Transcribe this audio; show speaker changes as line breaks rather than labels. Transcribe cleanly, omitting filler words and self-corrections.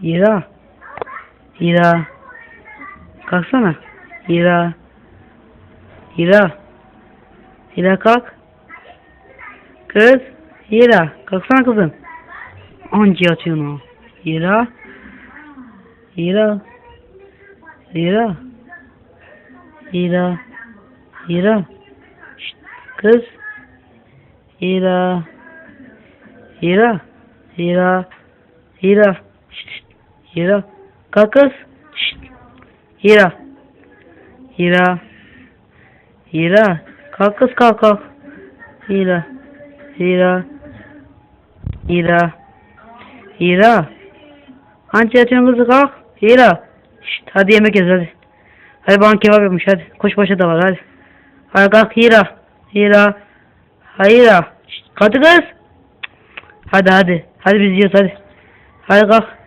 Hira. Hira. Kalksana. Hira. Hira. Hira kalk. Kız. Hira. Kalksana kızım. Anca yatıyorsun o. Hira. Hira. Hira. Hira. Hira. Şşt, kız. Hira. Hira. Hira. Hira. Şşt, şşt. Hira. Kalk kız. Şşt. Hira. Hira. Hira. Kalk kız kalk kalk. Hira. Hira. Hira. Hira. Anca yatıyorsun kızı kalk. Hira. Şşt, hadi yemek yaz hadi. Hadi bana kebap yapmış hadi. Koş başa da var hadi. Hadi kalk Hira. Hira. Hayra. Şşt, hadi kız. Hadi hadi. Hadi biz yiyoruz hadi. Hadi kalk.